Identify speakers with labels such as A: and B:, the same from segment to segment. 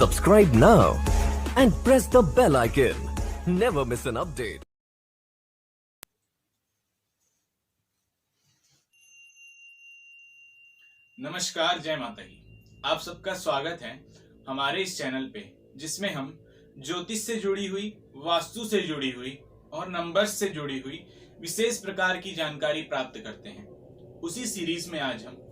A: Subscribe now and press the bell icon. Never miss an update.
B: नमस्कार, जय माता दी। आप सबका स्वागत है हमारे इस चैनल पे, जिसमें हम ज्योतिष से जुड़ी हुई, वास्तु से जुड़ी हुई और नंबर्स से जुड़ी हुई विशेष प्रकार की जानकारी प्राप्त करते हैं। उसी सीरीज में आज हम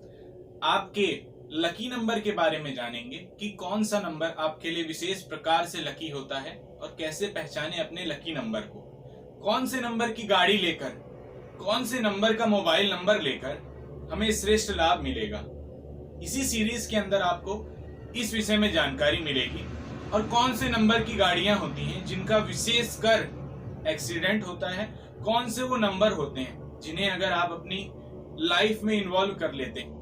B: आपके लकी नंबर के बारे में जानेंगे कि कौन सा नंबर आपके लिए विशेष प्रकार से लकी होता है और कैसे पहचाने अपने लकी नंबर को। कौन से नंबर की गाड़ी लेकर, कौन से नंबर का मोबाइल नंबर लेकर हमें श्रेष्ठ लाभ मिलेगा। इसी सीरीज के अंदर आपको इस विषय में जानकारी मिलेगी। और कौन से नंबर की गाड़ियां होती हैं जिनका विशेषकर एक्सीडेंट होता है, कौन से वो नंबर होते हैं जिन्हें अगर आप अपनी लाइफ में इन्वॉल्व कर लेते हैं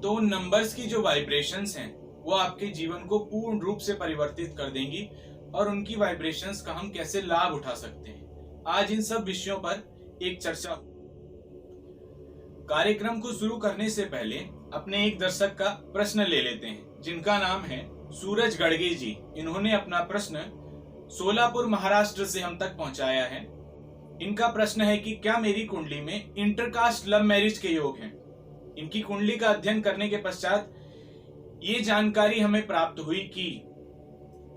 B: तो उन नंबर्स की जो वाइब्रेशंस हैं वो आपके जीवन को पूर्ण रूप से परिवर्तित कर देंगी और उनकी वाइब्रेशंस का हम कैसे लाभ उठा सकते हैं। आज इन सब विषयों पर एक चर्चा। कार्यक्रम को शुरू करने से पहले अपने एक दर्शक का प्रश्न ले लेते हैं, जिनका नाम है सूरज गड़गे जी। इन्होंने अपना प्रश्न सोलापुर महाराष्ट्र से हम तक पहुंचाया है। इनका प्रश्न है कि क्या मेरी कुंडली में इंटरकास्ट लव मैरिज के योग हैं। इनकी कुंडली का अध्ययन करने के पश्चात ये जानकारी हमें प्राप्त हुई कि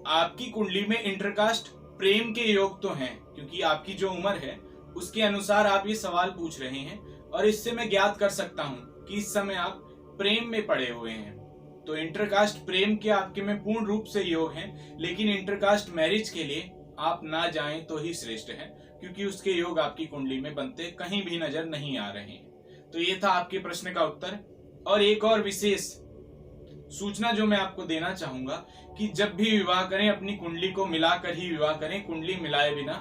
B: आपकी कुंडली में इंटरकास्ट प्रेम के योग तो हैं, क्योंकि आपकी जो उम्र है उसके अनुसार आप ये सवाल पूछ रहे हैं और इससे मैं ज्ञात कर सकता हूं कि इस समय आप प्रेम में पड़े हुए हैं। तो इंटरकास्ट प्रेम के आपके में पूर्ण रूप से योग हैं, लेकिन इंटरकास्ट मैरिज के लिए आप ना जाएं तो ही श्रेष्ठ है, क्योंकि उसके योग आपकी कुंडली में बनते कहीं भी नजर नहीं आ रहे हैं। तो ये था आपके प्रश्न का उत्तर। और एक और विशेष सूचना जो मैं आपको देना चाहूंगा कि जब भी विवाह करें अपनी कुंडली को मिलाकर ही विवाह करें। कुंडली मिलाए बिना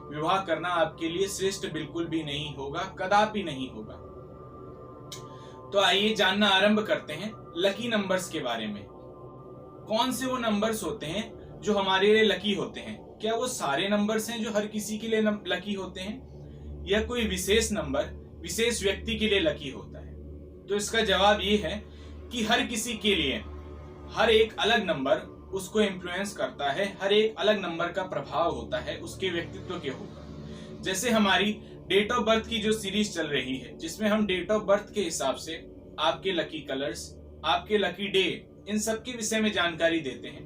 B: विवाह करना आपके लिए श्रेष्ठ बिल्कुल भी नहीं होगा, कदापि नहीं होगा। तो आइए जानना आरंभ करते हैं लकी नंबर्स के बारे में। कौन से वो नंबर्स होते हैं जो हमारे लिए लकी होते हैं। क्या वो सारे नंबर्स हैं जो हर किसी के लिए लकी होते हैं, या कोई विशेष नंबर विशेष व्यक्ति के लिए लकी होता है। तो इसका जवाब ये है कि हर किसी के लिए हर एक अलग नंबर उसको इन्फ्लुएंस करता है, हर एक अलग नंबर का प्रभाव होता है उसके व्यक्तित्व के ऊपर। जैसे हमारी डेट ऑफ बर्थ की जो सीरीज चल रही है, जिसमें हम डेट ऑफ बर्थ के हिसाब से आपके लकी कलर्स, आपके लकी डे, इन सब के विषय में जानकारी देते हैं।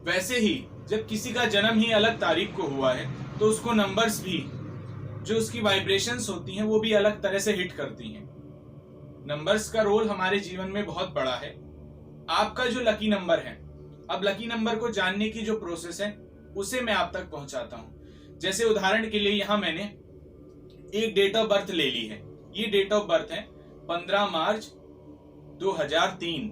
B: वैसे ही जब किसी का जन्म ही अलग तारीख को हुआ है तो उसको नंबर्स भी, जो उसकी वाइब्रेशंस होती हैं, वो भी अलग तरह से हिट करती हैं। नंबर्स का रोल हमारे जीवन में बहुत बड़ा है। आपका जो लकी नंबर है, अब लकी नंबर को जानने की जो प्रोसेस है उसे मैं आप तक पहुंचाता हूं। जैसे उदाहरण के लिए यहां मैंने एक डेट ऑफ बर्थ ले ली है। ये डेट ऑफ बर्थ है 15 मार्च 2003।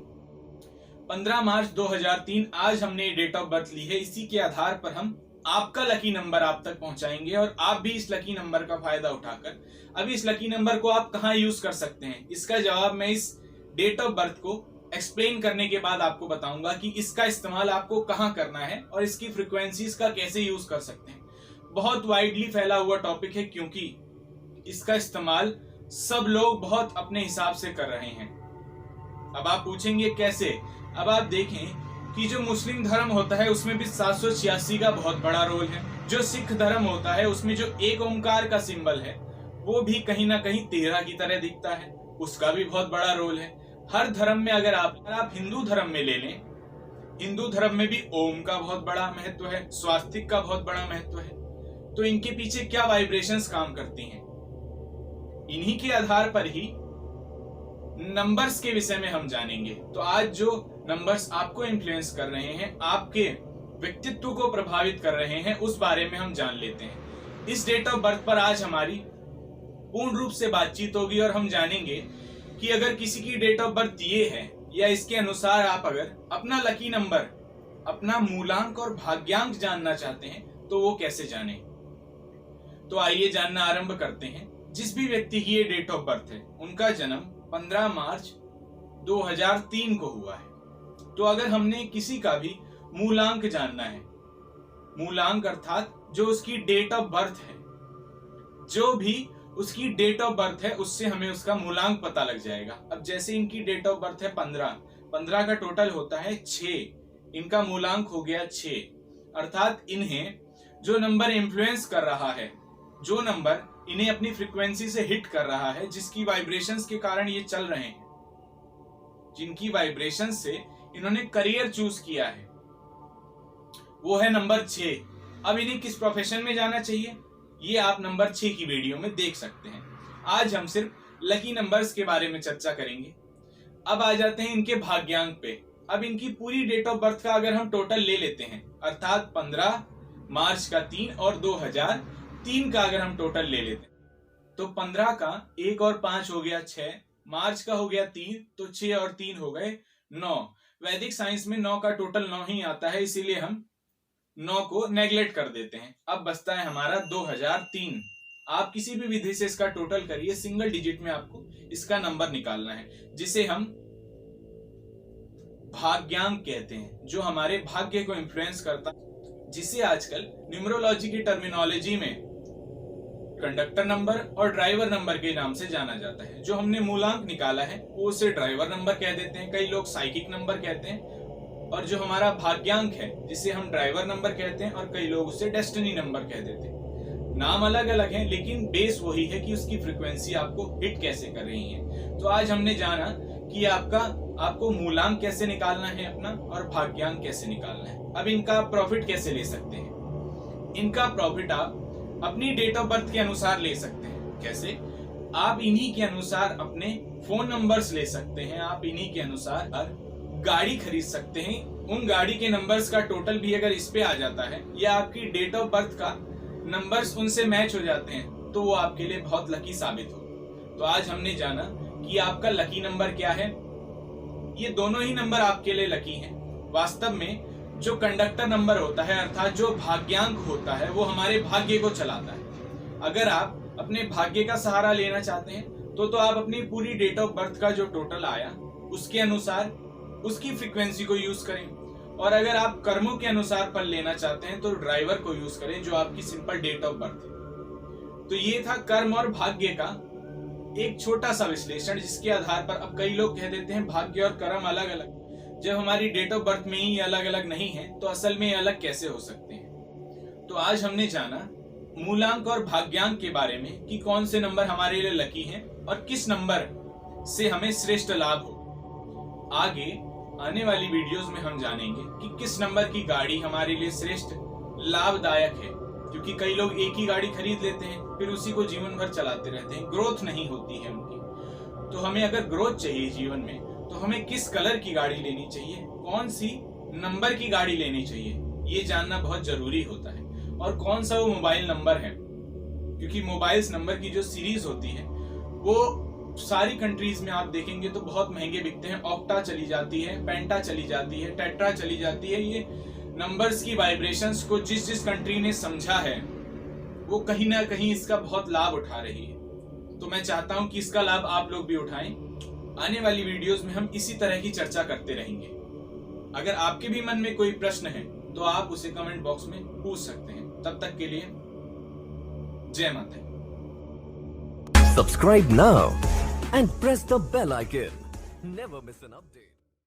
B: 15 मार्च 2003 आज हमने डेट ऑफ बर्थ ली है। इसी के आधार पर हम आपका लकी नंबर आप तक पहुंचाएंगे और आप भी इस लकी नंबर का फायदा उठाकर अभी इस लकी नंबर को आप कहां यूज कर सकते हैं, इसका जवाब मैं इस डेट ऑफ बर्थ को एक्सप्लेन करने के बाद आपको बताऊंगा कि इसका इस्तेमाल आपको कहां करना है और इसकी फ्रीक्वेंसीज का कैसे यूज कर सकते हैं। बहुत वाइडली फैला हुआ टॉपिक है, क्योंकि इसका इस्तेमाल सब लोग बहुत अपने हिसाब से कर रहे हैं। अब आप पूछेंगे कैसे। अब आप देखें कि जो मुस्लिम धर्म होता है उसमें भी 786 का बहुत बड़ा रोल है। जो सिख धर्म होता है उसमें जो एक ओंकार का सिंबल है वो भी कहीं ना कहीं 13 की तरह दिखता है, उसका भी बहुत बड़ा रोल है। हर धर्म में अगर आप हिंदू धर्म में ले लें, हिंदू धर्म में भी ओम का बहुत बड़ा महत्व है, स्वास्तिक का बहुत बड़ा महत्व है। तो इनके पीछे क्या वाइब्रेशंस काम करती हैं, इन्हीं के आधार पर ही नंबर्स के विषय में हम जानेंगे। तो आज जो नंबर्स आपको इन्फ्लुएंस कर रहे हैं, आपके व्यक्तित्व को प्रभावित कर रहे हैं, उस बारे में हम जान लेते हैं। इस डेट ऑफ बर्थ पर आज हमारी पूर्ण रूप से बातचीत होगी और हम जानेंगे कि अगर किसी की डेट ऑफ बर्थ ये है या इसके अनुसार आप अगर अपना लकी नंबर, अपना मूलांक और भाग्यांक जानना चाहते हैं तो वो कैसे जाने। तो आइए जानना आरंभ करते हैं। जिस भी व्यक्ति की ये डेट ऑफ बर्थ है उनका जन्म 15 मार्च 2003 को हुआ है। तो अगर हमने किसी का भी मूलांक जानना है, मूलांक अर्थात जो उसकी डेट ऑफ बर्थ है, जो भी उसकी डेट ऑफ बर्थ है उससे हमें उसका मूलांक पता लग जाएगा। अब जैसे इनकी डेट ऑफ बर्थ है 15 का टोटल होता है 6 इनका मूलांक हो गया 6। अर्थात इन्हें जो नंबर इन्फ्लुएंस कर रहा है, जो नंबर इन्हें अपनी फ्रीक्वेंसी से हिट कर रहा है, जिसकी वाइब्रेशंस के कारण ये चल रहे हैं, जिनकी वाइब्रेशंस से इन्होंने करियर चूज किया है, वो है नंबर 6। अब इन्हें किस प्रोफेशन में जाना चाहिए, ये आप नंबर 6 की वीडियो में देख सकते हैं। आज हम सिर्फ लकी नंबर्स के बारे में चर्चा करेंगे। अब आ जाते हैं इनके भाग्यांक पे। अब इनकी पूरी डेट ऑफ बर्थ का अगर हम टोटल ले लेते हैं, अर्थात 15 मार्च का 3 और 2003 का अगर हम टोटल ले लेते हैं, तो 15 का 1 और 5 हो गया 6, मार्च का हो गया 3, तो 6 और 3 हो गए 9। वैदिक साइंस में 9 का टोटल 9 ही आता है, इसीलिए हम 9 को नेग्लेक्ट कर देते हैं। अब बचता है हमारा 2003। आप किसी भी विधि से इसका टोटल करिए, सिंगल डिजिट में आपको इसका नंबर निकालना है, जिसे हम भाग्यांक कहते हैं, जो हमारे भाग्य को इन्फ्लुएंस करता है, जिसे आजकल न्यूमरोलॉजी की टर्मिनोलॉजी में कंडक्टर नंबर और ड्राइवर नंबर के नाम से जाना जाता है। जो हमने मूलांक निकाला है वो उसे ड्राइवर नंबर कह देते हैं, कई लोग साइकिक नंबर कहते हैं, और जो हमारा भाग्यांक है जिसे हम ड्राइवर नंबर कहते हैं, और कई लोग उसे डेस्टिनी नंबर कह देते हैं। नाम अलग अलग हैं, लेकिन बेस वही है कि उसकी फ्रीक्वेंसी आपको हिट कैसे कर रही है। तो आज हमने जाना कि आपको मूलांक कैसे निकालना है अपना, और भाग्यांक कैसे निकालना है। अब इनका प्रॉफिट कैसे ले सकते हैं। इनका प्रॉफिट आप अपनी डेट ऑफ बर्थ के अनुसार ले सकते हैं। कैसे? आप इन्हीं के अनुसार अपने फोन नंबर्स ले सकते हैं, आप इन्हीं के अनुसार गाड़ी खरीद सकते हैं। उन गाड़ी के नंबर्स का टोटल भी अगर इस पे आ जाता है, या आपकी डेट ऑफ बर्थ का नंबर्स उनसे मैच हो जाते हैं, तो वो आपके लिए बहुत लकी साबित हो। तो आज हमने जाना कि आपका लकी नंबर क्या है। ये दोनों ही नंबर आपके लिए लकी हैं। वास्तव में जो कंडक्टर नंबर होता है, अर्थात जो भाग्यांक होता है, वो हमारे भाग्य को चलाता है। अगर आप अपने भाग्य का सहारा लेना चाहते हैं तो आप अपनी पूरी डेट ऑफ बर्थ का जो टोटल आया उसके अनुसार उसकी फ्रीक्वेंसी को यूज करें, और अगर आप कर्मों के अनुसार फल लेना चाहते हैं तो ड्राइवर को यूज करें, जो आपकी सिंपल डेट ऑफ बर्थ है। तो ये था कर्म और भाग्य का एक छोटा सा विश्लेषण, जिसके आधार पर अब कई लोग कह देते हैं भाग्य और कर्म अलग अलग। जब हमारी डेट ऑफ बर्थ में ही अलग अलग नहीं है तो असल में अलग कैसे हो सकते हैं। तो आज हमने जाना मूलांक और भाग्यांक के बारे में कि कौन से नंबर हमारे लिए लकी हैं और किस नंबर से हमें श्रेष्ठ लाभ हो। आगे आने वाली वीडियोस में हम जानेंगे कि किस नंबर की गाड़ी हमारे लिए श्रेष्ठ लाभदायक है, क्योंकि कई लोग एक ही गाड़ी खरीद लेते हैं फिर उसी को जीवन भर चलाते रहते हैं, ग्रोथ नहीं होती है उनकी। तो हमें अगर ग्रोथ चाहिए जीवन में, तो हमें किस कलर की गाड़ी लेनी चाहिए, कौन सी नंबर की गाड़ी लेनी चाहिए, ये जानना बहुत जरूरी होता है। और कौन सा वो मोबाइल नंबर है, क्योंकि मोबाइल्स नंबर की जो सीरीज होती है वो सारी कंट्रीज में आप देखेंगे तो बहुत महंगे बिकते हैं। ऑक्टा चली जाती है, पेंटा चली जाती है, टेट्रा चली जाती है। ये नंबर्स की वाइब्रेशंस को जिस जिस कंट्री ने समझा है वो कहीं ना कहीं इसका बहुत लाभ उठा रही है। तो मैं चाहता हूं कि इसका लाभ आप लोग भी उठाएं। आने वाली वीडियोस में हम इसी तरह की चर्चा करते रहेंगे। अगर आपके भी मन में कोई प्रश्न है तो आप उसे कमेंट बॉक्स में पूछ सकते हैं। तब तक के लिए जय माता।
A: Subscribe now and press the bell icon. Never miss an update.